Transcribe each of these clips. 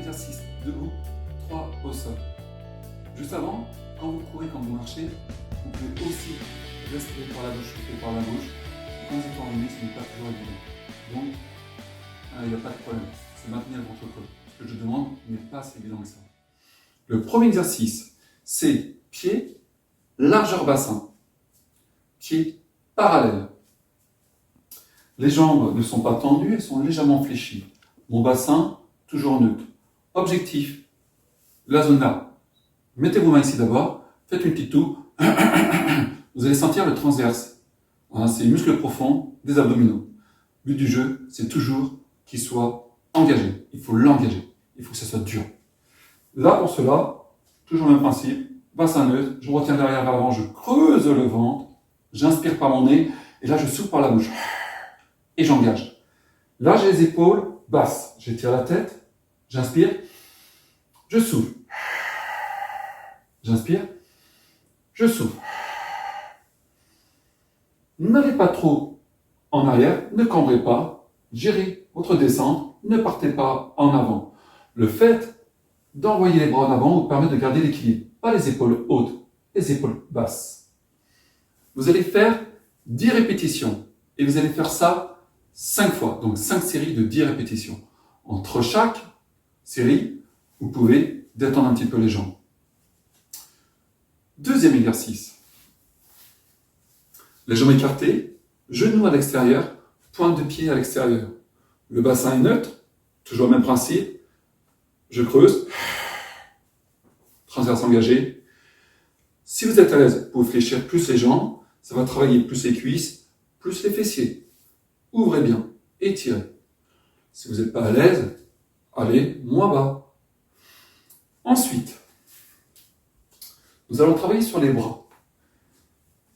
exercice debout, 3 au sol. Juste avant, quand vous courez, quand vous marchez, vous pouvez aussi respirer par la bouche et par la bouche. Quand vous êtes enrhumé, ce n'est pas toujours évident. Donc, il n'y a pas de problème. C'est maintenir le ventre creux. Ce que je demande n'est pas si évident que ça. Le premier exercice, c'est pied, largeur bassin. Pieds parallèles. Les jambes ne sont pas tendues, elles sont légèrement fléchies. Mon bassin, toujours neutre. Objectif, la zone là. Mettez vos mains ici d'abord, faites une petite toux. Vous allez sentir le transverse. Voilà, c'est les muscles profonds des abdominaux. Le but du jeu, c'est toujours qu'il soit engagé. Il faut l'engager. Il faut que ça soit dur. Là, pour cela, toujours le même principe. Bassin neutre, je retiens derrière vers l'avant, je creuse le ventre, j'inspire par mon nez, et là je souffle par la bouche. Et j'engage. Là, j'ai les épaules basses. J'étire la tête, j'inspire, je souffle. J'inspire, je souffle. N'allez pas trop en arrière, ne cambrez pas, gérez votre descente, ne partez pas en avant. Le fait d'envoyer les bras en avant vous permet de garder l'équilibre. Pas les épaules hautes, les épaules basses. Vous allez faire 10 répétitions et vous allez faire ça 5 fois, donc 5 séries de 10 répétitions. Entre chaque série, vous pouvez détendre un petit peu les jambes. Deuxième exercice. Les jambes écartées, genoux à l'extérieur, pointe de pied à l'extérieur. Le bassin est neutre, toujours le même principe. Je creuse, transverse engagé. Si vous êtes à l'aise, vous pouvez fléchir plus les jambes, ça va travailler plus les cuisses, plus les fessiers. Ouvrez bien, étirez. Si vous n'êtes pas à l'aise, allez moins bas. Ensuite, nous allons travailler sur les bras.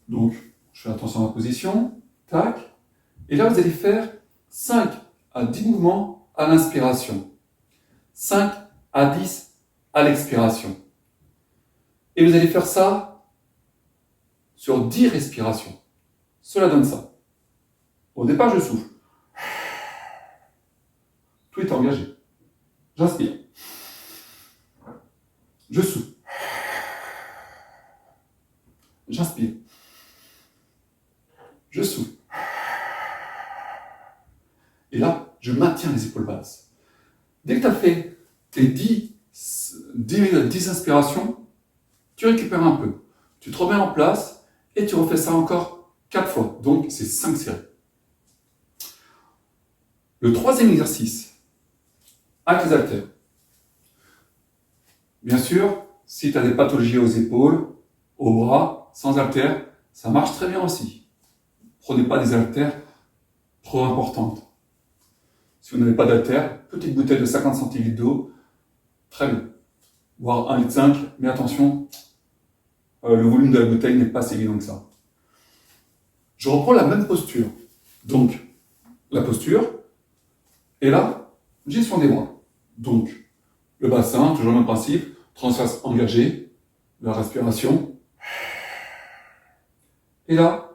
Donc, je fais attention à la position, tac. Et là, vous allez faire 5 à 10 mouvements à l'inspiration. 5 à 10 à l'expiration. Et vous allez faire ça sur 10 respirations. Cela donne ça. Au départ, je souffle. Tout est engagé. J'inspire. Je souffle. J'inspire. Je souffle. Et là, je maintiens les épaules basses. Dès que tu as fait tes 10 inspirations, tu récupères un peu. Tu te remets en place et tu refais ça encore 4 fois. Donc, c'est 5 séries. Le troisième exercice, avec les haltères. Bien sûr, si tu as des pathologies aux épaules, aux bras, sans haltères, ça marche très bien aussi. Prenez pas des haltères trop importantes. Si vous n'avez pas d'haltères, petite bouteille de 50 centilitres d'eau, très bien. Voire 1,5 litre, mais attention, le volume de la bouteille n'est pas si évident que ça. Je reprends la même posture. Donc, la posture, et là, gestion des bras. Donc, le bassin, toujours le même principe, transverse engagé, la respiration. Et là,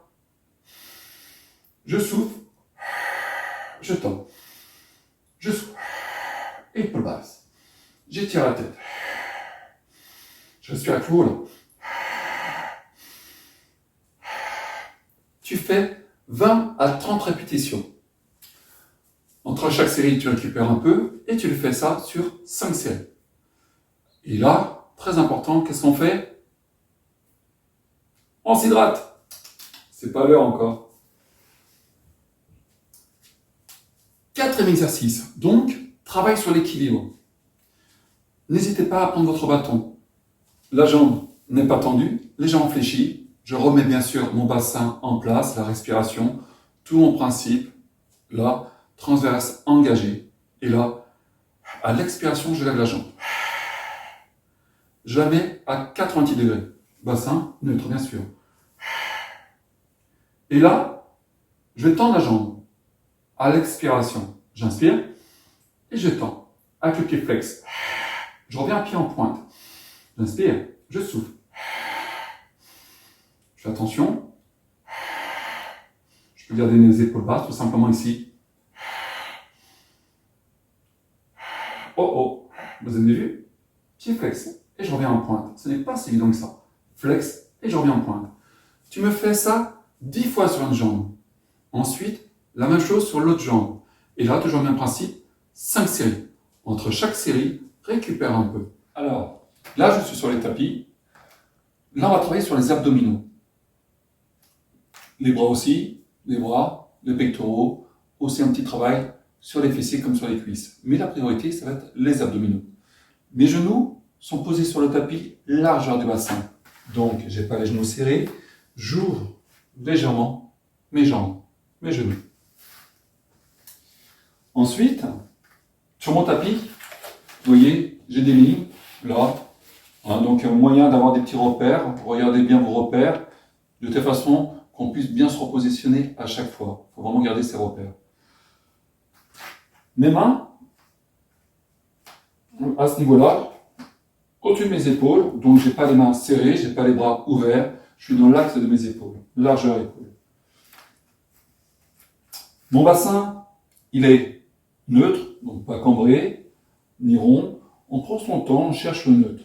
je souffle, je tends, je souffle, épaule basse, j'étire la tête, je respire à clou là. Tu fais 20 à 30 répétitions. Entre chaque série, tu récupères un peu et tu le fais ça sur 5 séries. Et là, très important, qu'est-ce qu'on fait? On s'hydrate. C'est pas l'heure encore. Quatrième exercice. Donc, travail sur l'équilibre. N'hésitez pas à prendre votre bâton. La jambe n'est pas tendue, les jambes fléchies. Je remets bien sûr mon bassin en place, la respiration, tout mon principe. Là, transverse engagé. Et là, à l'expiration, je lève la jambe. Je la mets à 90 degrés. Bassin neutre, bien sûr. Et là, je tends la jambe. À l'expiration, j'inspire et je tends. Avec le pied flex. Je reviens pied en pointe. J'inspire, je souffle. Je fais attention. Je peux garder mes épaules basses, tout simplement ici. Oh oh, vous avez vu? Pied flex, et je reviens en pointe. Ce n'est pas si évident que ça. Flex, et je reviens en pointe. Tu me fais ça 10 fois sur une jambe. Ensuite, la même chose sur l'autre jambe. Et là, toujours le même principe, 5 séries. Entre chaque série, récupère un peu. Alors, là, je suis sur les tapis. Là, on va travailler sur les abdominaux. Les bras aussi, les bras, les pectoraux. Aussi un petit travail sur les fessiers comme sur les cuisses. Mais la priorité, ça va être les abdominaux. Mes genoux sont posés sur le tapis, largeur du bassin. Donc, je n'ai pas les genoux serrés. J'ouvre légèrement mes jambes, mes genoux. Ensuite, sur mon tapis, vous voyez, j'ai des lignes, là. Donc, un moyen d'avoir des petits repères. Regardez bien vos repères, de telle façon qu'on puisse bien se repositionner à chaque fois. Il faut vraiment garder ces repères. Mes mains, à ce niveau-là, au-dessus de mes épaules, donc je n'ai pas les mains serrées, je n'ai pas les bras ouverts, je suis dans l'axe de mes épaules, largeur épaule. Mon bassin, il est neutre, donc pas cambré, ni rond. On prend son temps, on cherche le neutre.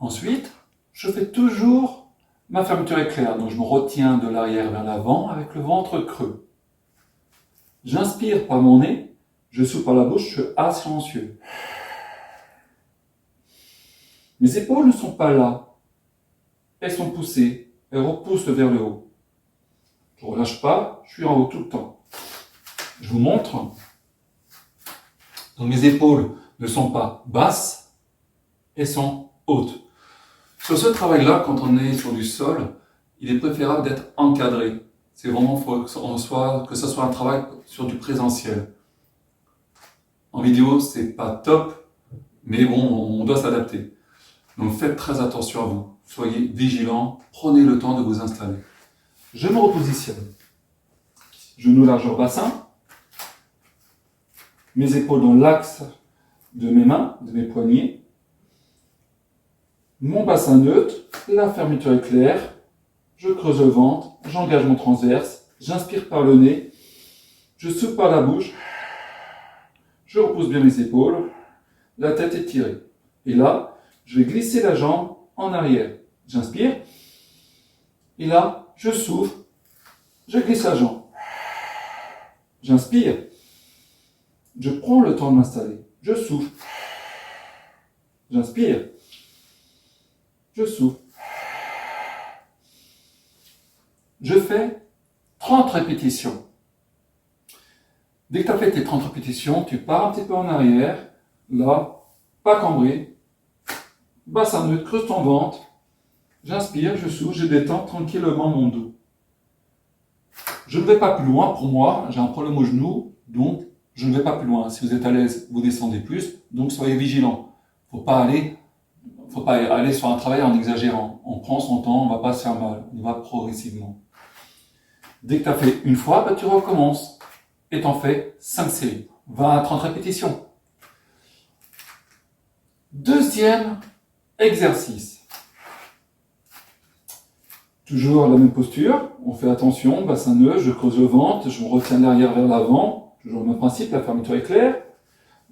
Ensuite, je fais toujours ma fermeture éclair, donc je me retiens de l'arrière vers l'avant avec le ventre creux. J'inspire par mon nez, je souffle par la bouche, je fais A silencieux. Mes épaules ne sont pas là. Elles sont poussées. Elles repoussent vers le haut. Je ne relâche pas, je suis en haut tout le temps. Je vous montre. Donc mes épaules ne sont pas basses, elles sont hautes. Sur ce travail-là, quand on est sur du sol, il est préférable d'être encadré. C'est vraiment que ce soit un travail sur du présentiel. En vidéo, c'est pas top, mais bon, on doit s'adapter. Donc faites très attention à vous. Soyez vigilants, prenez le temps de vous installer. Je me repositionne. Genoux largeur bassin. Mes épaules dans l'axe de mes mains, de mes poignets. Mon bassin neutre, la fermeture est claire. Je creuse le ventre, j'engage mon transverse, j'inspire par le nez, je souffle par la bouche, je repousse bien mes épaules, la tête est tirée. Et là, je vais glisser la jambe en arrière. J'inspire. Et là, je souffle. Je glisse la jambe. J'inspire. Je prends le temps de m'installer. Je souffle. J'inspire. Je souffle. Je fais 30 répétitions. Dès que tu as fait tes 30 répétitions, tu pars un petit peu en arrière. Là, pas cambré. Bassin neutre, creuse ton ventre. J'inspire, je souffle, je détends tranquillement mon dos. Je ne vais pas plus loin. Pour moi, j'ai un problème au genou, donc je ne vais pas plus loin. Si vous êtes à l'aise, vous descendez plus, donc soyez vigilants. Faut pas aller sur un travail en exagérant. On prend son temps, on ne va pas se faire mal. On va progressivement. Dès que tu as fait une fois, tu recommences. Et tu en fais 5 séries. 20 à 30 répétitions. Deuxième exercice. Toujours la même posture. On fait attention, bassin neutre, je creuse le ventre, je me retiens de l'arrière vers l'avant. Toujours le même principe, la fermeture est claire.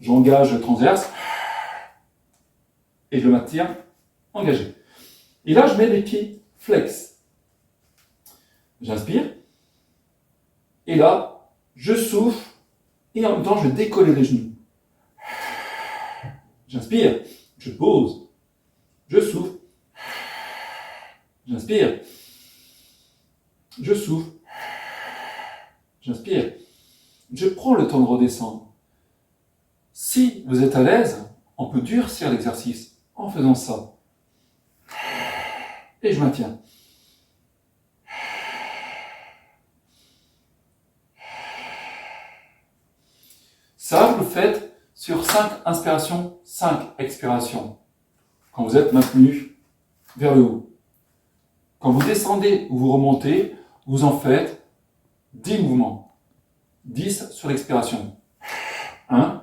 J'engage le transverse. Et je le maintiens engagé. Et là, je mets les pieds flex. J'inspire. Et là, je souffle. Et en même temps, je vais décoller les genoux. J'inspire. Je pose. Je souffle. J'inspire. Je souffle. J'inspire. Je prends le temps de redescendre. Si vous êtes à l'aise, on peut durcir l'exercice en faisant ça. Et je maintiens. Ça, vous le faites sur 5 inspirations, 5 expirations. Quand vous êtes maintenu vers le haut. Quand vous descendez ou vous remontez, vous en faites 10 mouvements. 10 sur l'expiration. 1,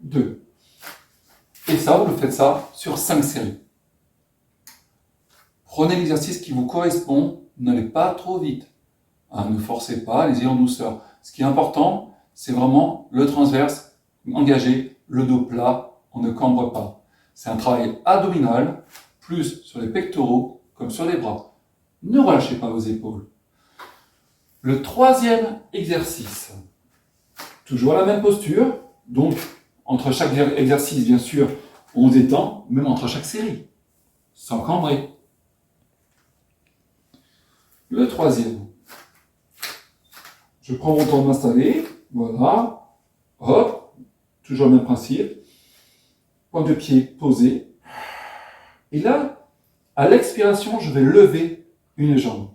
2. Et ça, vous le faites ça sur 5 séries. Prenez l'exercice qui vous correspond, n'allez pas trop vite. Ne forcez pas, allez-y en douceur. Ce qui est important, c'est vraiment le transverse engagé, le dos plat, on ne cambre pas. C'est un travail abdominal, plus sur les pectoraux comme sur les bras. Ne relâchez pas vos épaules. Le troisième exercice, toujours la même posture, donc entre chaque exercice, bien sûr, on détend, même entre chaque série, sans cambrer. Le troisième, je prends mon temps de m'installer, voilà, hop, toujours le même principe, point de pied posé, et là, à l'expiration, je vais lever une jambe.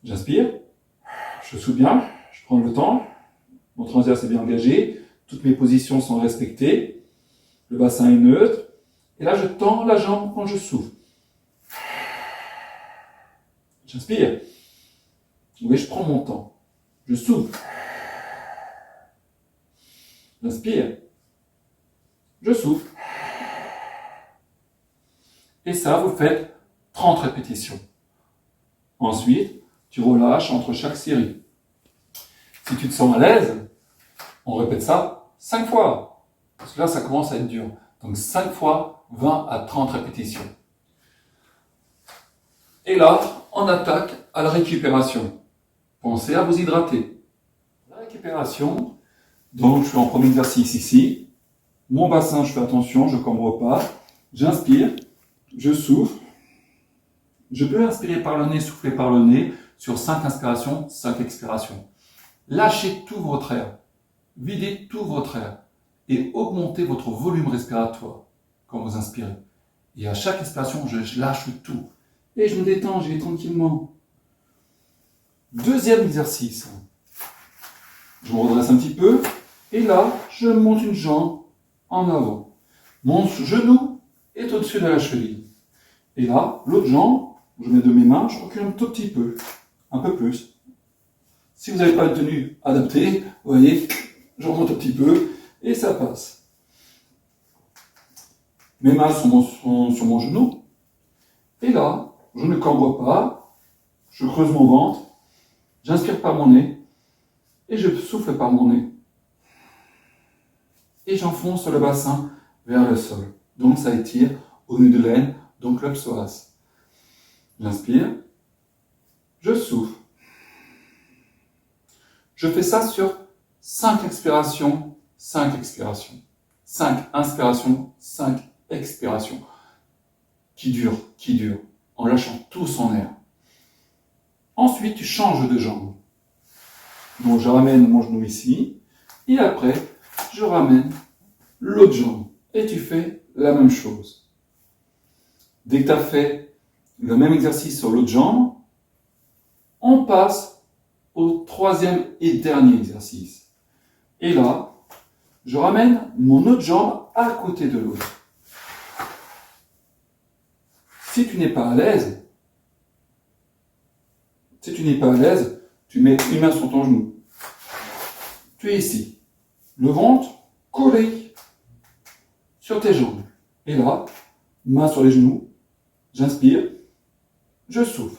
J'inspire, je souffle bien, je prends le temps, mon transverse est bien engagé, toutes mes positions sont respectées, le bassin est neutre, et là je tends la jambe quand je souffle. J'inspire, oui, je prends mon temps, je souffle, j'inspire, je souffle, et ça vous faites 30 répétitions. Ensuite, tu relâches entre chaque série. Si tu te sens à l'aise, on répète ça 5 fois. Parce que là, ça commence à être dur. Donc 5 fois, 20 à 30 répétitions. Et là, on attaque à la récupération. Pensez à vous hydrater. La récupération, donc je suis en premier exercice ici. Mon bassin, je fais attention, je ne cambre pas. J'inspire, je souffle. Je peux inspirer par le nez, souffler par le nez sur 5 inspirations, 5 expirations. Lâchez tout votre air. Videz tout votre air et augmentez votre volume respiratoire quand vous inspirez. Et à chaque expiration, je lâche tout. Et je me détends, j'y vais tranquillement. Deuxième exercice. Je me redresse un petit peu. Et là, je monte une jambe en avant. Mon genou est au-dessus de la cheville. Et là, l'autre jambe, je mets de mes mains, je recule un tout petit peu. Un peu plus. Si vous n'avez pas de tenue adaptée, vous voyez, je remonte un petit peu et ça passe. Mes mains sont sur mon genou. Et là, je ne cambre pas. Je creuse mon ventre. J'inspire par mon nez. Et je souffle par mon nez. Et j'enfonce le bassin vers le sol. Donc ça étire au nœud de l'aine, donc le psoas. J'inspire. Je souffle. Je fais ça sur 5 expirations, 5 expirations. 5 inspirations, 5 expirations. Qui durent, en lâchant tout son air. Ensuite, tu changes de jambe. Donc, je ramène mon genou ici. Et après, je ramène l'autre jambe. Et tu fais la même chose. Dès que tu as fait le même exercice sur l'autre jambe, on passe au troisième et dernier exercice. Et là, je ramène mon autre jambe à côté de l'autre. Si tu n'es pas à l'aise, tu mets une main sur ton genou. Tu es ici. Le ventre collé sur tes jambes. Et là, main sur les genoux. J'inspire. Je souffle.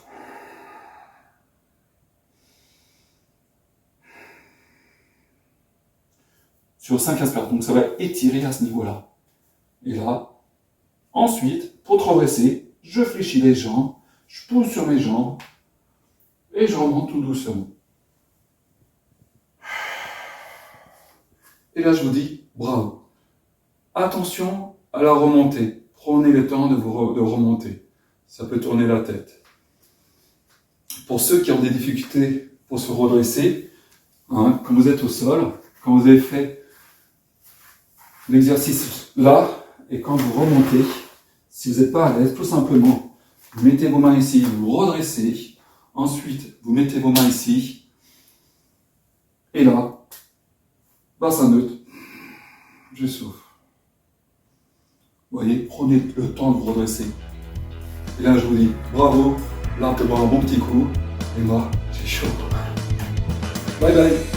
Sur 5 inspirations. Donc ça va étirer à ce niveau-là. Et là, ensuite, pour progresser, je fléchis les jambes, je pousse sur mes jambes et je remonte tout doucement. Et là, je vous dis bravo. Attention à la remontée. Prenez le temps de remonter. Ça peut tourner la tête. Pour ceux qui ont des difficultés pour se redresser, quand vous êtes au sol, quand vous avez fait l'exercice là, et quand vous remontez, si vous n'êtes pas à l'aise, tout simplement, vous mettez vos mains ici, vous redressez, ensuite vous mettez vos mains ici, et là, bassin neutre, je souffle. Vous voyez, prenez le temps de vous redresser. Et là, je vous dis bravo, là, on peut boire un bon petit coup, et moi, j'ai chaud. Bye bye.